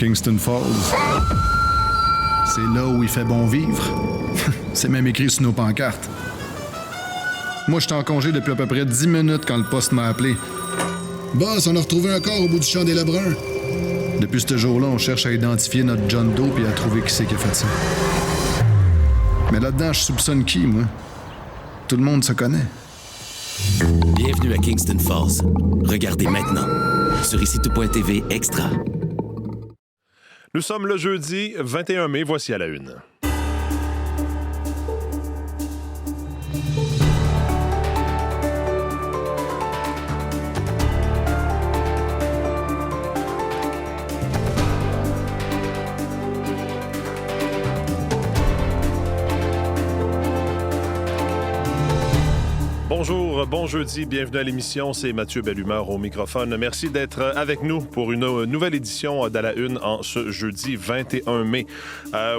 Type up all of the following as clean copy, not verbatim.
Kingston Falls. C'est là où il fait bon vivre. C'est même écrit sur nos pancartes. Moi, j'étais en congé depuis à peu près 10 minutes quand le poste m'a appelé. Boss, on a retrouvé un corps au bout du champ des Lebrun. Depuis ce jour-là, on cherche à identifier notre John Doe puis à trouver qui c'est qui a fait ça. Mais là-dedans, je soupçonne qui, moi? Tout le monde se connaît. Bienvenue à Kingston Falls. Regardez maintenant sur ICTout.tv Extra. Nous sommes le jeudi 21 mai. Voici à la une. Bonjour, bon jeudi, bienvenue à l'émission, c'est Mathieu Bellumeur au microphone. Merci d'être avec nous pour une nouvelle édition d'À la Une en ce jeudi 21 mai.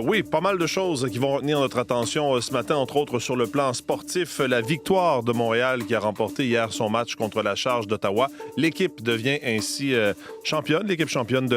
Oui, pas mal de choses qui vont retenir notre attention ce matin, entre autres sur le plan sportif. La victoire de Montréal qui a remporté hier son match contre la Charge d'Ottawa. L'équipe devient ainsi championne, l'équipe championne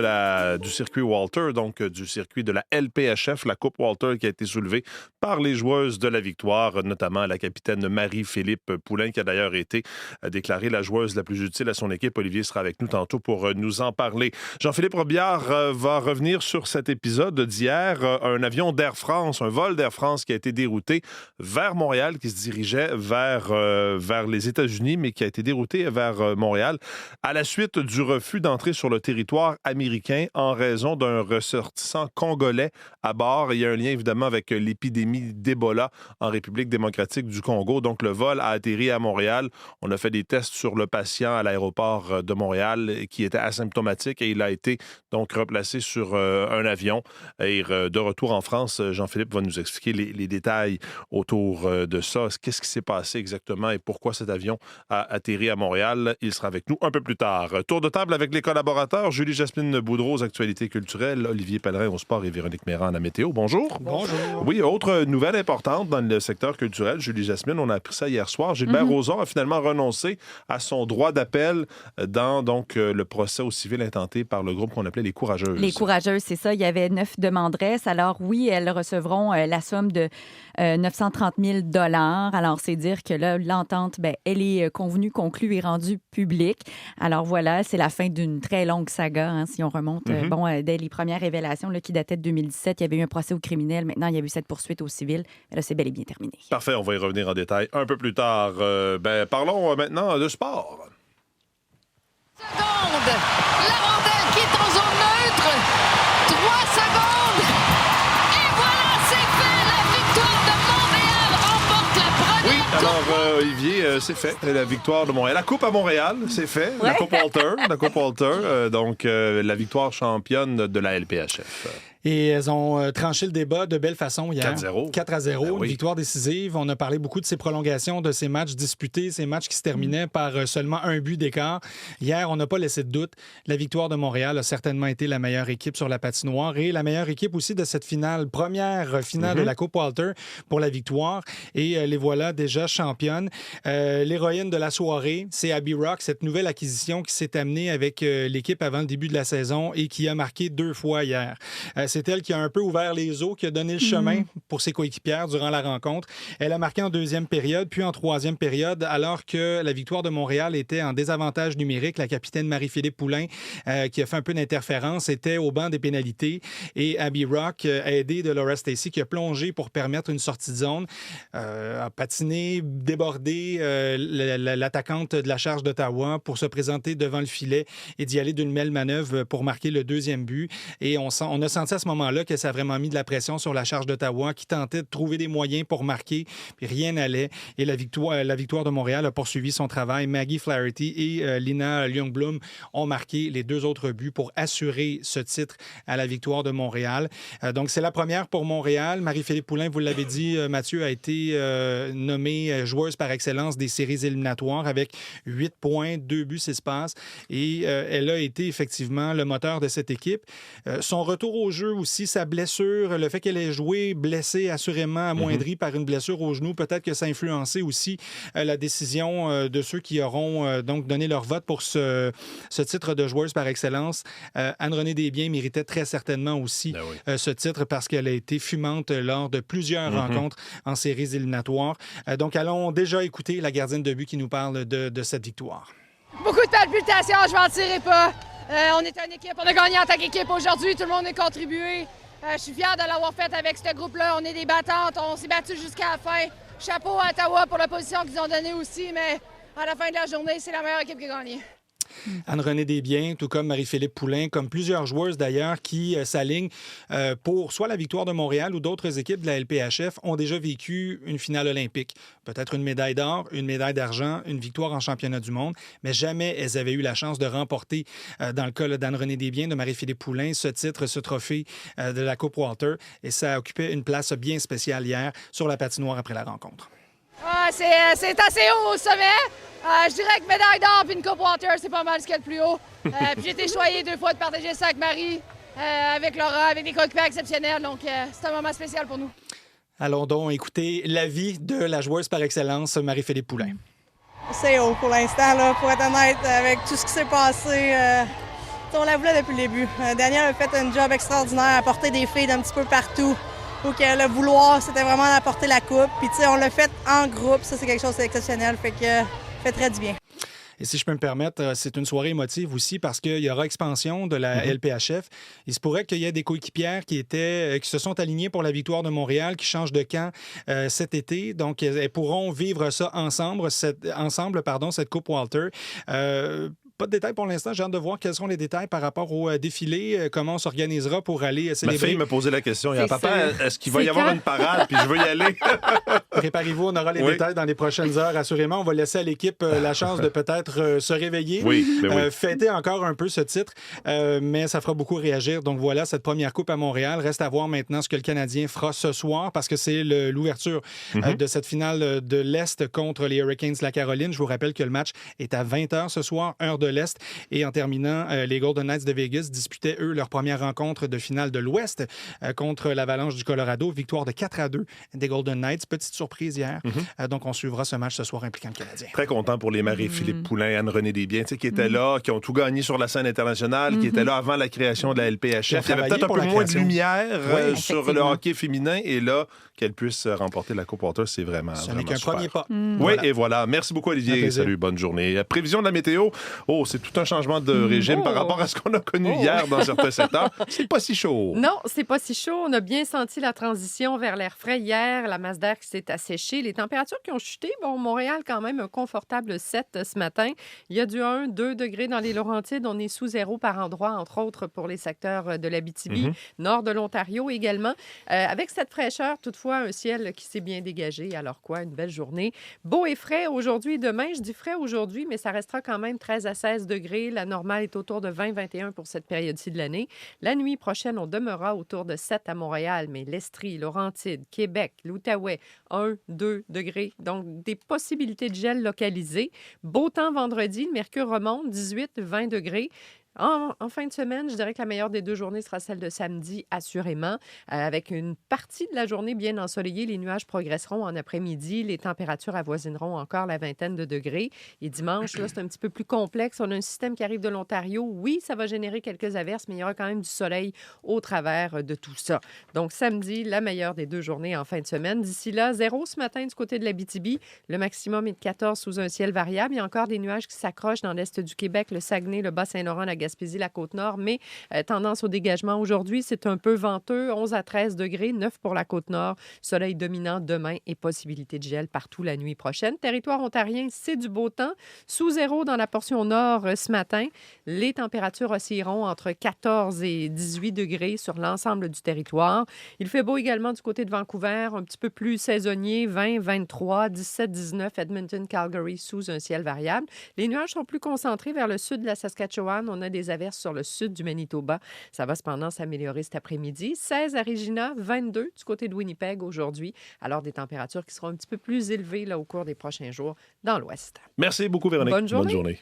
du circuit Walter, donc du circuit de la LPHF, la Coupe Walter qui a été soulevée par les joueuses de la victoire, notamment la capitaine Marie-Philippe Poulain, qui a d'ailleurs été déclarée la joueuse la plus utile à son équipe. Olivier sera avec nous tantôt pour nous en parler. Jean-Philippe Robillard va revenir sur cet épisode d'hier. Un avion d'Air France, un vol d'Air France qui a été dérouté vers Montréal, qui se dirigeait vers les États-Unis, mais qui a été dérouté vers Montréal à la suite du refus d'entrer sur le territoire américain en raison d'un ressortissant congolais à bord. Il y a un lien évidemment avec l'épidémie d'Ebola en République démocratique du Congo. Donc le vol a atterri à Montréal. On a fait des tests sur le patient à l'aéroport de Montréal qui était asymptomatique et il a été donc replacé sur un avion. Et de retour en France, Jean-Philippe va nous expliquer les détails autour de ça. Qu'est-ce qui s'est passé exactement et pourquoi cet avion a atterri à Montréal? Il sera avec nous un peu plus tard. Tour de table avec les collaborateurs. Julie-Jasmine Boudreau aux actualités culturelles, Olivier Pellerin au sport et Véronique Méran à la météo. Bonjour. Bonjour. Oui, autre nouvelle importante dans le secteur culturel, Julie-Jasmine, on a appris ça hier soir. Gilbert Rozon a finalement renoncé à son droit d'appel dans donc, le procès au civil intenté par le groupe qu'on appelait les Courageuses. Les Courageuses, c'est ça. Il y avait 9 demanderesses. Alors oui, elles recevront la somme de 930 000 $. Alors c'est dire que là, l'entente, elle est convenue, conclue et rendue publique. Alors voilà, c'est la fin d'une très longue saga, hein, si on remonte. Dès les premières révélations là, qui dataient de 2017, il y avait eu un procès au criminel. Maintenant, il y a eu cette poursuite au civil. Mais là, c'est bel et bien terminé. Parfait, on va y revenir en détail un peu plus tard. Parlons maintenant de sport. Secondes. La rondelle qui est en zone neutre. 3 secondes. Et voilà, c'est fait. La victoire de Montréal remporte la première. Oui, alors Olivier, c'est fait. La victoire de Montréal. La Coupe à Montréal, c'est fait. Ouais. La Coupe Walter. Donc, la victoire championne de la LPHF. Et elles ont tranché le débat de belle façon hier. 4-0. 4-0, Ben oui. Une victoire décisive. On a parlé beaucoup de ces prolongations, de ces matchs disputés, ces matchs qui se terminaient par seulement un but d'écart. Hier, on n'a pas laissé de doute. La victoire de Montréal a certainement été la meilleure équipe sur la patinoire et la meilleure équipe aussi de cette finale, première finale de la Coupe Walter pour la victoire. Et les voilà déjà championnes. L'héroïne de la soirée, c'est Abby Rock, cette nouvelle acquisition qui s'est amenée avec l'équipe avant le début de la saison et qui a marqué 2 fois hier. C'est elle qui a un peu ouvert les eaux, qui a donné le chemin pour ses coéquipières durant la rencontre. Elle a marqué en deuxième période, puis en troisième période, alors que la victoire de Montréal était en désavantage numérique. La capitaine Marie-Philippe Poulain, qui a fait un peu d'interférence, était au banc des pénalités. Et Abby Rock a aidé de Laura Stacey, qui a plongé pour permettre une sortie de zone, a patiné, débordé l'attaquante de la Charge d'Ottawa pour se présenter devant le filet et d'y aller d'une belle manœuvre pour marquer le deuxième but. Et on a senti à ce moment-là que ça a vraiment mis de la pression sur la Charge d'Ottawa qui tentait de trouver des moyens pour marquer, puis rien n'allait. Et la victoire de Montréal a poursuivi son travail. Maggie Flaherty et Lina Ljungblom ont marqué les 2 autres buts pour assurer ce titre à la victoire de Montréal. Donc, c'est la première pour Montréal. Marie-Philippe Poulain, vous l'avez dit, Mathieu, a été nommée joueuse par excellence des séries éliminatoires avec 8 points, 2 buts, 6 passes. Et elle a été effectivement le moteur de cette équipe. Son retour au jeu aussi sa blessure, le fait qu'elle ait joué blessée, assurément amoindrie par une blessure au genou, peut-être que ça a influencé aussi la décision de ceux qui auront donc donné leur vote pour ce titre de joueuse par excellence. Anne-Renée Desbiens méritait très certainement aussi ce titre parce qu'elle a été fumante lors de plusieurs rencontres en séries éliminatoires. Donc, allons déjà écouter la gardienne de but qui nous parle de cette victoire. Beaucoup de palpitations, je m'en tirerai pas. On est une équipe, on a gagné en tant qu'équipe aujourd'hui, tout le monde a contribué. Je suis fière de l'avoir fait avec ce groupe-là. On est des battantes, on s'est battus jusqu'à la fin. Chapeau à Ottawa pour la position qu'ils ont donnée aussi, mais à la fin de la journée, c'est la meilleure équipe qui a gagné. Anne-Renée Desbiens, tout comme Marie-Philippe Poulin, comme plusieurs joueuses d'ailleurs qui s'alignent pour soit la victoire de Montréal ou d'autres équipes de la LPHF ont déjà vécu une finale olympique. Peut-être une médaille d'or, une médaille d'argent, une victoire en championnat du monde, mais jamais elles avaient eu la chance de remporter, dans le cas d'Anne-Renée Desbiens, de Marie-Philippe Poulin, ce titre, ce trophée de la Coupe Walter. Et ça occupait une place bien spéciale hier sur la patinoire après la rencontre. C'est assez haut au sommet. Je dirais que médaille d'or puis une Coupe Walter, c'est pas mal ce qu'il y a de plus haut. Puis j'ai été choyée 2 fois de partager ça avec Marie, avec Laura, avec des coéquipiers exceptionnels. Donc, c'est un moment spécial pour nous. Allons donc écouter l'avis de la joueuse par excellence, Marie-Philippe Poulin. C'est haut pour l'instant, là, pour être honnête, avec tout ce qui s'est passé. On la voulait depuis le début. Daniel a fait un job extraordinaire à porter des filles d'un petit peu partout. Donc, le vouloir, c'était vraiment d'apporter la coupe. Puis, tu sais, on l'a fait en groupe. Ça, c'est quelque chose d'exceptionnel. Fait que fait très du bien. Et si je peux me permettre, c'est une soirée émotive aussi parce qu'il y aura expansion de la LPHF. Il se pourrait qu'il y ait des coéquipières qui se sont alignées pour la victoire de Montréal, qui changent de camp cet été. Donc, elles pourront vivre ça ensemble, cette Coupe Walter. Pas de détails pour l'instant. J'ai hâte de voir quels sont les détails par rapport au défilé, comment on s'organisera pour aller célébrer. Ma fille me posait la question. Papa, est-ce qu'il va y avoir une parade? Puis je veux y aller. Préparez-vous, on aura les détails dans les prochaines heures, assurément. On va laisser à l'équipe la chance de peut-être se réveiller, fêter encore un peu ce titre, mais ça fera beaucoup réagir. Donc voilà, cette première coupe à Montréal. Reste à voir maintenant ce que le Canadien fera ce soir parce que c'est l'ouverture de cette finale de l'Est contre les Hurricanes de la Caroline. Je vous rappelle que le match est à 20h ce soir, heure de l'Est. Et en terminant, les Golden Knights de Vegas disputaient, eux, leur première rencontre de finale de l'Ouest contre l'Avalanche du Colorado. Victoire de 4-2 des Golden Knights. Petite surprise hier. Donc, on suivra ce match ce soir impliquant le Canadien. Très content pour les Marie-Philippe Poulin, Anne-Renée Desbiens, qui étaient là, qui ont tout gagné sur la scène internationale, qui étaient là avant la création de la LPHF. Il y avait peut-être un peu moins de lumière sur le hockey féminin. Et là, qu'elle puisse remporter la Coupe Walter, c'est vraiment Ce n'est qu'un super. premier pas. Oui, et voilà. Merci beaucoup, Olivier. Salut, bonne journée. Prévision de la météo. Oh, c'est tout un changement de régime par rapport à ce qu'on a connu hier dans certains secteurs. C'est pas si chaud. Non, c'est pas si chaud. On a bien senti la transition vers l'air frais hier. La masse d'air qui s'est asséchée. Les températures qui ont chuté. Bon, Montréal, quand même, un confortable 7 ce matin. Il y a du 1-2 degrés dans les Laurentides. On est sous 0 par endroit, entre autres pour les secteurs de l'Abitibi, nord de l'Ontario également. Avec cette fraîcheur, toutefois, un ciel qui s'est bien dégagé. Alors quoi, une belle journée. Beau et frais aujourd'hui et demain. Je dis frais aujourd'hui, mais ça restera quand même 13 à 16 degrés. La normale est autour de 20-21 pour cette période-ci de l'année. La nuit prochaine, on demeurera autour de 7 à Montréal, mais l'Estrie, Laurentides, Québec, l'Outaouais, 1-2 degrés. Donc, des possibilités de gel localisées. Beau temps vendredi, le mercure remonte, 18-20 degrés. En fin de semaine, je dirais que la meilleure des 2 journées sera celle de samedi, assurément. Avec une partie de la journée bien ensoleillée, les nuages progresseront en après-midi. Les températures avoisineront encore la vingtaine de degrés. Et dimanche, là, c'est un petit peu plus complexe. On a un système qui arrive de l'Ontario. Oui, ça va générer quelques averses, mais il y aura quand même du soleil au travers de tout ça. Donc, samedi, la meilleure des 2 journées en fin de semaine. D'ici là, 0 ce matin du côté de l'Abitibi. Le maximum est de 14 sous un ciel variable. Il y a encore des nuages qui s'accrochent dans l'est du Québec, le Saguenay, le Bas-Saint-Laurent, la Gaspésie, la Côte-Nord, mais tendance au dégagement aujourd'hui. C'est un peu venteux, 11 à 13 degrés, 9 pour la Côte-Nord. Soleil dominant demain et possibilité de gel partout la nuit prochaine. Territoire ontarien, c'est du beau temps. Sous 0 dans la portion nord ce matin. Les températures oscilleront entre 14 et 18 degrés sur l'ensemble du territoire. Il fait beau également du côté de Vancouver, un petit peu plus saisonnier, 20, 23, 17, 19, Edmonton, Calgary, sous un ciel variable. Les nuages sont plus concentrés vers le sud de la Saskatchewan. On a des averses sur le sud du Manitoba. Ça va cependant s'améliorer cet après-midi. 16 à Regina, 22 du côté de Winnipeg aujourd'hui. Alors, des températures qui seront un petit peu plus élevées là, au cours des prochains jours dans l'ouest. Merci beaucoup, Véronique. Bonne journée. Bonne journée.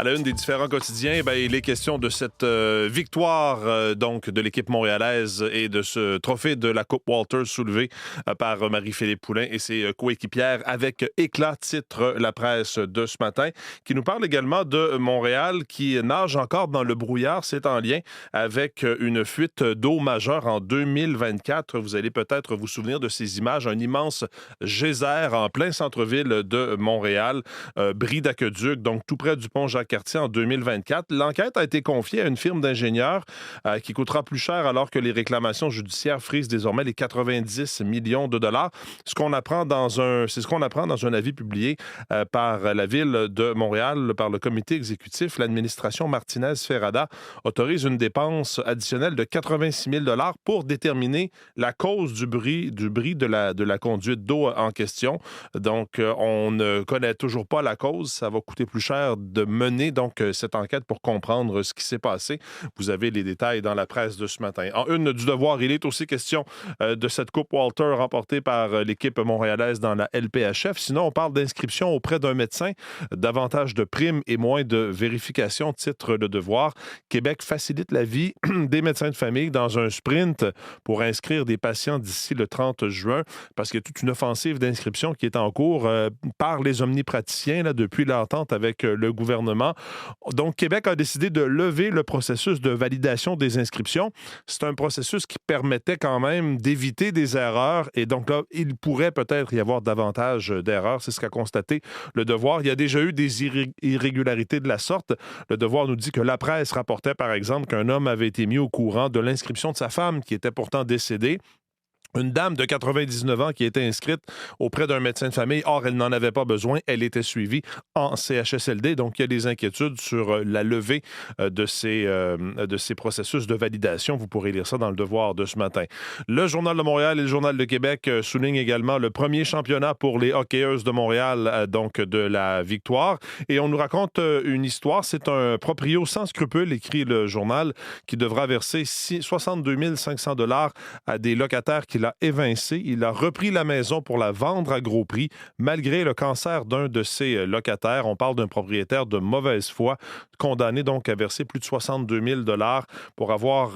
À la une des différents quotidiens, il est question de cette victoire donc de l'équipe montréalaise et de ce trophée de la Coupe Walters soulevé par Marie-Philippe Poulin et ses coéquipières avec éclat, titre la presse de ce matin, qui nous parle également de Montréal qui nage encore dans le brouillard. C'est en lien avec une fuite d'eau majeure en 2024. Vous allez peut-être vous souvenir de ces images, un immense geyser en plein centre-ville de Montréal, bris d'aqueduc, donc tout près du pont Jacques-Cartier en 2024. L'enquête a été confiée à une firme d'ingénieurs qui coûtera plus cher alors que les réclamations judiciaires frisent désormais les 90 millions de dollars. C'est ce qu'on apprend dans un avis publié par la Ville de Montréal, par le comité exécutif. L'administration Martinez-Ferrada autorise une dépense additionnelle de 86 000 dollars pour déterminer la cause du bris de la conduite d'eau en question. Donc, on ne connaît toujours pas la cause. Ça va coûter plus cher de mener donc cette enquête pour comprendre ce qui s'est passé. Vous avez les détails dans la presse de ce matin. En une du Devoir, il est aussi question de cette Coupe Walter remportée par l'équipe montréalaise dans la LPHF. Sinon, on parle d'inscription auprès d'un médecin, davantage de primes et moins de vérifications, titre Le Devoir. Québec facilite la vie des médecins de famille dans un sprint pour inscrire des patients d'ici le 30 juin, parce qu'il y a toute une offensive d'inscription qui est en cours par les omnipraticiens depuis l'entente avec le gouvernement. Donc, Québec a décidé de lever le processus de validation des inscriptions. C'est un processus qui permettait quand même d'éviter des erreurs et donc là, il pourrait peut-être y avoir davantage d'erreurs. C'est ce qu'a constaté Le Devoir. Il y a déjà eu des irrégularités de la sorte. Le Devoir nous dit que la presse rapportait, par exemple, qu'un homme avait été mis au courant de l'inscription de sa femme qui était pourtant décédée. Une dame de 99 ans qui était inscrite auprès d'un médecin de famille. Or, elle n'en avait pas besoin. Elle était suivie en CHSLD. Donc, il y a des inquiétudes sur la levée de ces processus de validation. Vous pourrez lire ça dans Le Devoir de ce matin. Le Journal de Montréal et le Journal de Québec soulignent également le premier championnat pour les hockeyeuses de Montréal, donc de la victoire. Et on nous raconte une histoire. C'est un proprio sans scrupule, écrit le journal, qui devra verser 62 500 $ à des locataires qui l'a évincé. Il a repris la maison pour la vendre à gros prix, malgré le cancer d'un de ses locataires. On parle d'un propriétaire de mauvaise foi, condamné donc à verser plus de 62 000 $ pour avoir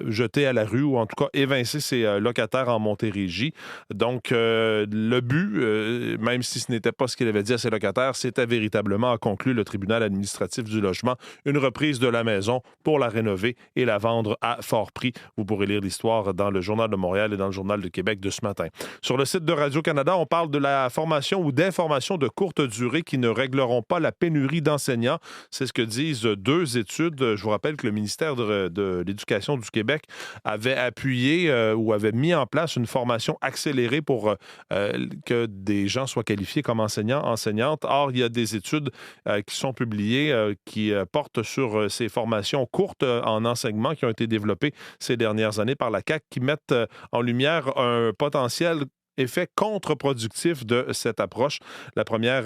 jeté à la rue ou en tout cas évincé ses locataires en Montérégie. Donc, le but, même si ce n'était pas ce qu'il avait dit à ses locataires, c'était véritablement, a conclu le tribunal administratif du logement, une reprise de la maison pour la rénover et la vendre à fort prix. Vous pourrez lire l'histoire dans le Journal de Montréal et dans le Journal de Québec de ce matin. Sur le site de Radio-Canada, on parle de la formation ou d'informations de courte durée qui ne régleront pas la pénurie d'enseignants. C'est ce que disent deux études. Je vous rappelle que le ministère de l'Éducation du Québec avait appuyé ou avait mis en place une formation accélérée pour que des gens soient qualifiés comme enseignants, enseignantes. Or, il y a des études qui sont publiées qui portent sur ces formations courtes en enseignement qui ont été développées ces dernières années par la CAQ qui mettent en lumière un potentiel effet contre-productif de cette approche. La première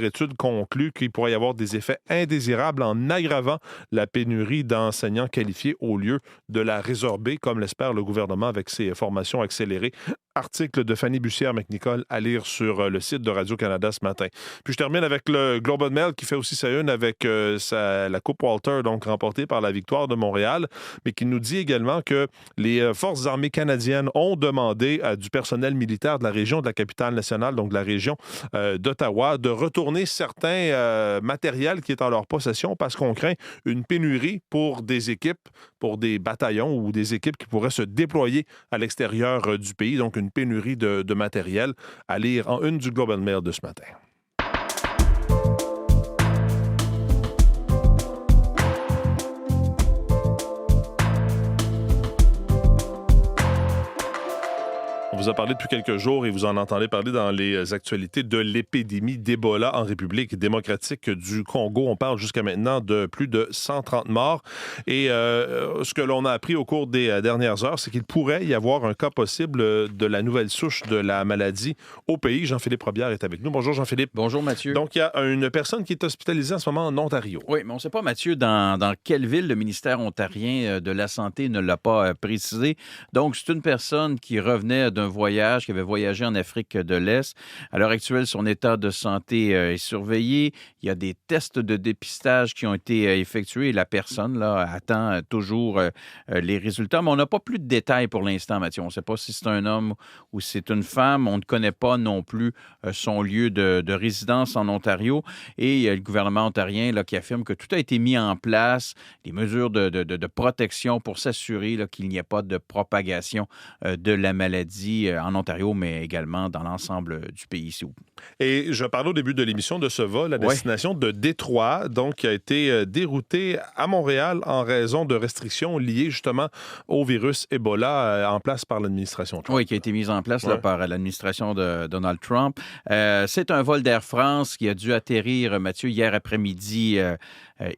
étude conclut qu'il pourrait y avoir des effets indésirables en aggravant la pénurie d'enseignants qualifiés au lieu de la résorber, comme l'espère le gouvernement avec ses formations accélérées. Article de Fanny Bussière-McNicol à lire sur le site de Radio-Canada ce matin. Puis je termine avec le Globe and Mail qui fait aussi sa une avec la Coupe Walter, donc remportée par la victoire de Montréal, mais qui nous dit également que les forces armées canadiennes ont demandé du personnel militaire de la région de la capitale nationale, donc de la région d'Ottawa, de retourner certains matériels qui est en leur possession parce qu'on craint une pénurie pour des équipes, pour des bataillons ou des équipes qui pourraient se déployer à l'extérieur du pays. Donc, une pénurie de matériel à lire en une du Globe and Mail de ce matin. On vous a parlé depuis quelques jours et vous en entendez parler dans les actualités de l'épidémie d'Ebola en République démocratique du Congo. On parle jusqu'à maintenant de plus de 130 morts. Et ce que l'on a appris au cours des dernières heures, c'est qu'il pourrait y avoir un cas possible de la nouvelle souche de la maladie au pays. Jean-Philippe Robillard est avec nous. Bonjour Jean-Philippe. Bonjour Mathieu. Donc, il y a une personne qui est hospitalisée en ce moment en Ontario. Oui, mais on ne sait pas, Mathieu, dans quelle ville le ministère ontarien de la Santé ne l'a pas précisé. Donc, c'est une personne qui revenait d'un voyage, qui avait voyagé en Afrique de l'Est. À l'heure actuelle, son état de santé est surveillé. Il y a des tests de dépistage qui ont été effectués et la personne là, attend toujours les résultats. Mais on n'a pas plus de détails pour l'instant, Mathieu. On ne sait pas si c'est un homme ou si c'est une femme. On ne connaît pas non plus son lieu de résidence en Ontario. Et il y a le gouvernement ontarien là, qui affirme que tout a été mis en place, des mesures de protection pour s'assurer là, qu'il n'y ait pas de propagation de la maladie en Ontario, mais également dans l'ensemble du pays. Et je parlais au début de l'émission de ce vol à destination de Détroit, donc qui a été dérouté à Montréal en raison de restrictions liées justement au virus Ebola en place par l'administration Trump. Oui, qui a été mise en place là, par l'administration de Donald Trump. C'est un vol d'Air France qui a dû atterrir, Mathieu, hier après-midi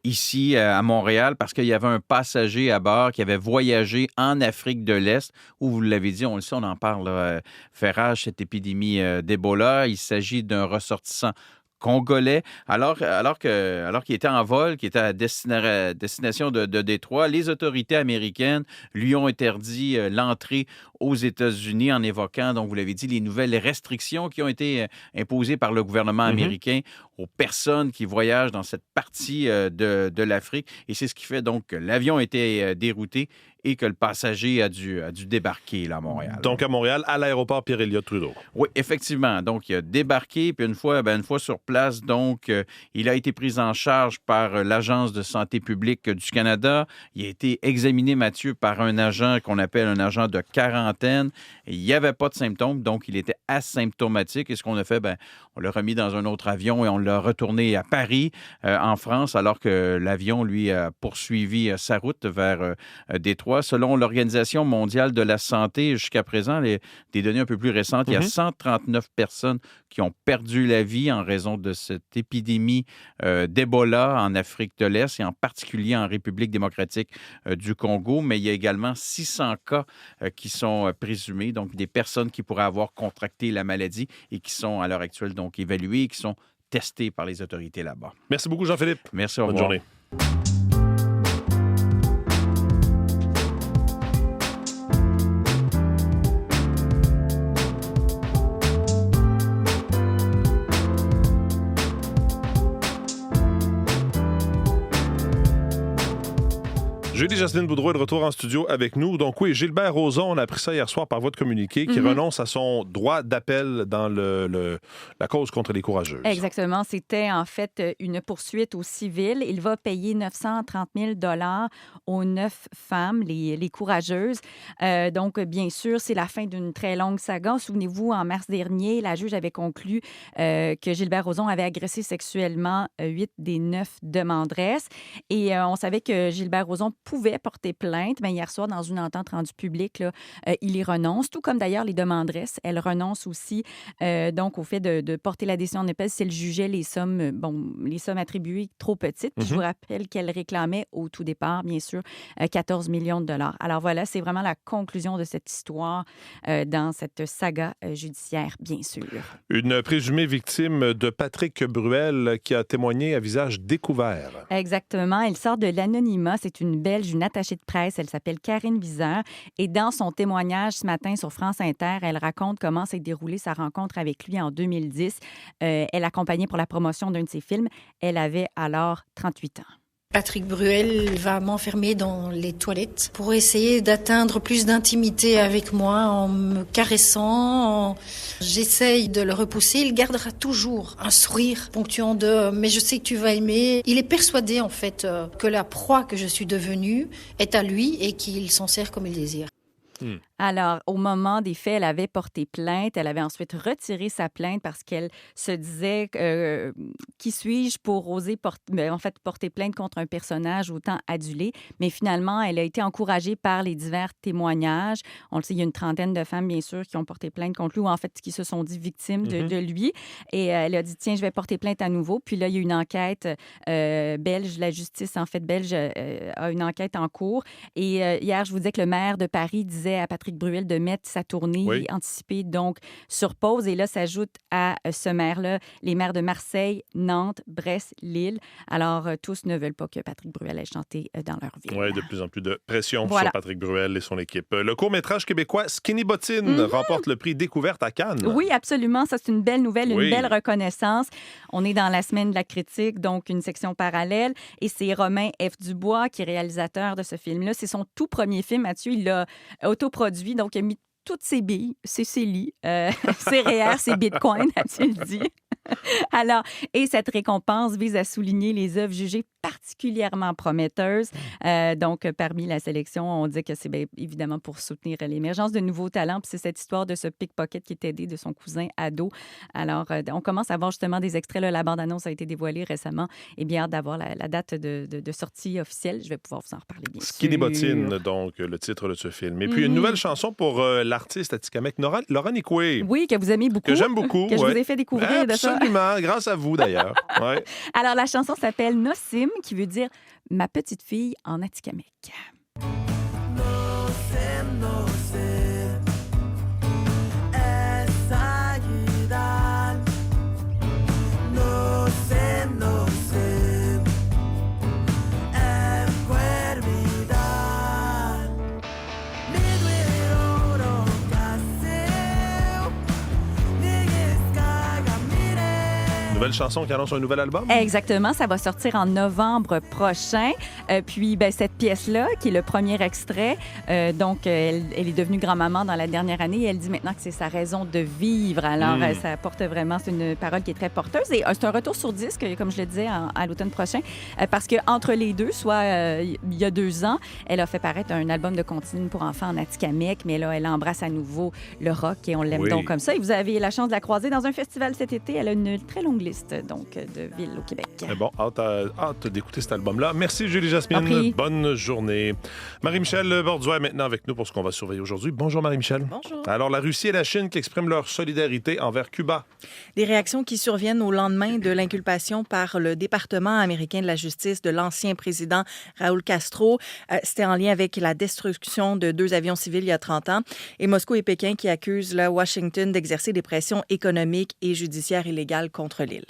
ici à Montréal parce qu'il y avait un passager à bord qui avait voyagé en Afrique de l'Est où, vous l'avez dit, on le sait, on en parle, fait rage cette épidémie d'Ebola. Il s'agit d'un ressortissant congolais, alors qu'il était en vol, qui était à destination de Détroit, les autorités américaines lui ont interdit l'entrée aux États-Unis en évoquant, donc vous l'avez dit, les nouvelles restrictions qui ont été imposées par le gouvernement américain aux personnes qui voyagent dans cette partie de l'Afrique. Et c'est ce qui fait donc que l'avion a été dérouté et que le passager a dû débarquer là, à Montréal. Donc à Montréal, à l'aéroport Pierre-Éliott Trudeau. Oui, effectivement. Donc, il a débarqué, puis une fois sur place, donc, il a été pris en charge par l'Agence de santé publique du Canada. Il a été examiné, Mathieu, par un agent qu'on appelle un agent de quarantaine. Et il n'y avait pas de symptômes, donc il était asymptomatique. Et ce qu'on a fait, on l'a remis dans un autre avion et on l'a retourné à Paris, en France, alors que l'avion, lui, a poursuivi sa route vers Détroit. Selon l'Organisation mondiale de la santé, jusqu'à présent, des données un peu plus récentes, il y a 139 personnes qui ont perdu la vie en raison de cette épidémie d'Ebola en Afrique de l'Est et en particulier en République démocratique du Congo. Mais il y a également 600 cas qui sont présumés, donc des personnes qui pourraient avoir contracté la maladie et qui sont à l'heure actuelle donc évaluées et qui sont testées par les autorités là-bas. Merci beaucoup, Jean-Philippe. Merci, au revoir. Bonne journée. Julie Jocelyne Boudreau est de retour en studio avec nous. Donc oui, Gilbert Rozon, on a appris ça hier soir par voie de communiqué, qui renonce à son droit d'appel dans la cause contre les courageuses. Exactement. C'était en fait une poursuite au civil. Il va payer 930 000 $ aux 9 femmes, les courageuses. Donc, bien sûr, c'est la fin d'une très longue saga. Souvenez-vous, en mars dernier, la juge avait conclu que Gilbert Rozon avait agressé sexuellement 8 des 9 demanderesses. Et on savait que Gilbert Rozon pouvait porter plainte, mais hier soir, dans une entente rendue publique, là, il y renonce, tout comme d'ailleurs les demanderesses. Elles renoncent aussi donc au fait de porter la décision en appel si elles jugeaient les sommes attribuées trop petites. Je vous rappelle qu'elles réclamaient au tout départ, bien sûr, 14 millions de $. Alors voilà, c'est vraiment la conclusion de cette histoire dans cette saga judiciaire, bien sûr. Une présumée victime de Patrick Bruel qui a témoigné à visage découvert. Exactement. Elle sort de l'anonymat. C'est une Belge, une attachée de presse. Elle s'appelle Karine Viseur. Et dans son témoignage ce matin sur France Inter, elle raconte comment s'est déroulée sa rencontre avec lui en 2010. Elle accompagnait pour la promotion d'un de ses films. Elle avait alors 38 ans. Patrick Bruel va m'enfermer dans les toilettes pour essayer d'atteindre plus d'intimité avec moi en me caressant. J'essaye de le repousser. Il gardera toujours un sourire ponctuant de « mais je sais que tu vas aimer ». Il est persuadé en fait que la proie que je suis devenue est à lui et qu'il s'en sert comme il désire. Alors, au moment des faits, elle avait porté plainte. Elle avait ensuite retiré sa plainte parce qu'elle se disait qui suis-je pour oser porter plainte contre un personnage autant adulé. Mais finalement, elle a été encouragée par les divers témoignages. On le sait, il y a une trentaine de femmes, bien sûr, qui ont porté plainte contre lui ou en fait qui se sont dit victimes de lui. Et elle a dit, tiens, je vais porter plainte à nouveau. Puis là, il y a une enquête belge. La justice, en fait, belge a une enquête en cours. Et hier, je vous disais que le maire de Paris disait disait à Patrick Bruel de mettre sa tournée anticipée donc sur pause. Et là, s'ajoute à ce maire-là les maires de Marseille, Nantes, Brest, Lille. Alors, tous ne veulent pas que Patrick Bruel ait chanté dans leur ville. Oui, de plus en plus de pression sur Patrick Bruel et son équipe. Le court-métrage québécois Skinny Bottine remporte le prix Découverte à Cannes. Oui, absolument. Ça, c'est une belle nouvelle, une belle reconnaissance. On est dans la semaine de la critique, donc une section parallèle. Et c'est Romain F. Dubois qui est réalisateur de ce film-là. C'est son tout premier film, Mathieu. Il l'a autoproduit, donc il a mis toutes ses billes, ses CELI, ses REER, ses bitcoins, as-tu le dit? Alors, et cette récompense vise à souligner les œuvres jugées particulièrement prometteuses. Donc, parmi la sélection, on dit que c'est évidemment pour soutenir l'émergence de nouveaux talents. Puis c'est cette histoire de ce pickpocket qui est aidé de son cousin ado. Alors, on commence à voir justement des extraits. Là, la bande-annonce a été dévoilée récemment. Et bien hâte d'avoir la date de sortie officielle. Je vais pouvoir vous en reparler bien sûr. Skinny Bottine, donc, le titre de ce film. Et puis, une nouvelle chanson pour l'artiste atikamekw Laurent Nicoué. Oui, que vous aimez beaucoup. Que j'aime beaucoup. Que je vous ai fait découvrir de ça. Absolument, grâce à vous d'ailleurs. Ouais. Alors, la chanson s'appelle Nosim, qui veut dire « Ma petite fille » en atikamekw. Nouvelle chanson qui annonce un nouvel album? Exactement, ça va sortir en novembre prochain. Puis, cette pièce-là, qui est le premier extrait, donc, elle est devenue grand-maman dans la dernière année et elle dit maintenant que c'est sa raison de vivre. Alors, ça porte vraiment, c'est une parole qui est très porteuse et c'est un retour sur disque, comme je le disais, à l'automne prochain, parce qu'entre les deux, soit il y a 2 ans, elle a fait paraître un album de comptine pour enfants en atikamekw, mais là, elle embrasse à nouveau le rock et on l'aime donc comme ça. Et vous avez la chance de la croiser dans un festival cet été. Elle a une très longue liste donc, de villes au Québec. Bon, hâte d'écouter cet album-là. Merci Julie-Jasmine. Bonne journée. Marie-Michel Borduas est maintenant avec nous pour ce qu'on va surveiller aujourd'hui. Bonjour Marie-Michel. Bonjour. Alors, la Russie et la Chine qui expriment leur solidarité envers Cuba. Des réactions qui surviennent au lendemain de l'inculpation par le département américain de la justice de l'ancien président Raúl Castro. C'était en lien avec la destruction de 2 avions civils il y a 30 ans. Et Moscou et Pékin qui accusent Washington d'exercer des pressions économiques et judiciaires illégales contre l'île.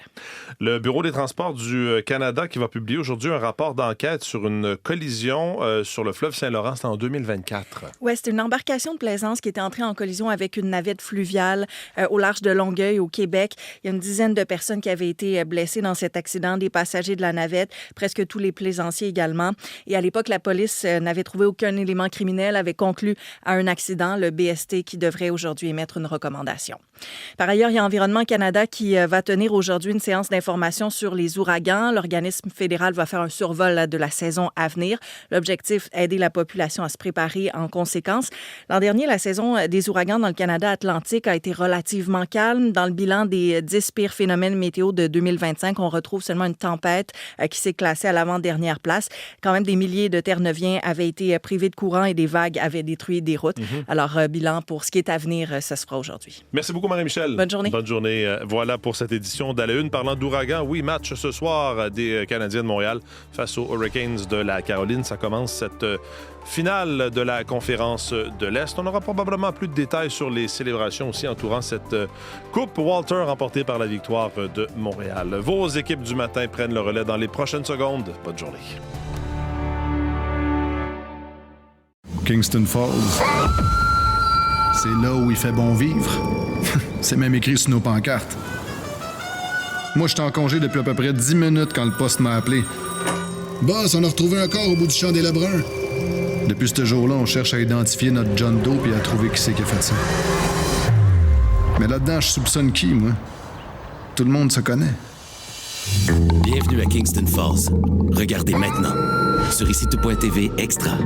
Le Bureau des transports du Canada qui va publier aujourd'hui un rapport d'enquête sur une collision sur le fleuve Saint-Laurent, c'était en 2024. Oui, c'est une embarcation de plaisance qui était entrée en collision avec une navette fluviale au large de Longueuil, au Québec. Il y a une dizaine de personnes qui avaient été blessées dans cet accident, des passagers de la navette, presque tous les plaisanciers également. Et à l'époque, la police n'avait trouvé aucun élément criminel, avait conclu à un accident, le BST qui devrait aujourd'hui émettre une recommandation. Par ailleurs, il y a Environnement Canada qui va tenir aujourd'hui une séance d'information sur les ouragans. L'organisme fédéral va faire un survol de la saison à venir. L'objectif, aider la population à se préparer en conséquence. L'an dernier, la saison des ouragans dans le Canada Atlantique a été relativement calme. Dans le bilan des 10 pires phénomènes météo de 2025, on retrouve seulement une tempête qui s'est classée à l'avant-dernière place. Quand même, des milliers de Terre-Neuviens avaient été privés de courant et des vagues avaient détruit des routes. Alors, bilan pour ce qui est à venir, ça se fera aujourd'hui. Merci beaucoup, Marie-Michel. Bonne journée. Bonne journée. Voilà pour cette édition d'À la Une. Parlant d'ouragan, oui, match ce soir des Canadiens de Montréal face aux Hurricanes de la Caroline. Ça commence cette finale de la conférence de l'Est. On aura probablement plus de détails sur les célébrations aussi entourant cette Coupe Walter remportée par la Victoire de Montréal. Vos équipes du matin prennent le relais dans les prochaines secondes. Bonne journée. Kingston Falls, c'est là où il fait bon vivre. C'est même écrit sur nos pancartes. Moi, je suis en congé depuis à peu près 10 minutes quand le poste m'a appelé. Boss, on a retrouvé un corps au bout du champ des Lebrun. Depuis ce jour-là, on cherche à identifier notre John Doe puis à trouver qui c'est qui a fait ça. Mais là-dedans, je soupçonne qui, moi? Tout le monde se connaît. Bienvenue à Kingston Falls. Regardez maintenant sur ici-tout.tv Extra.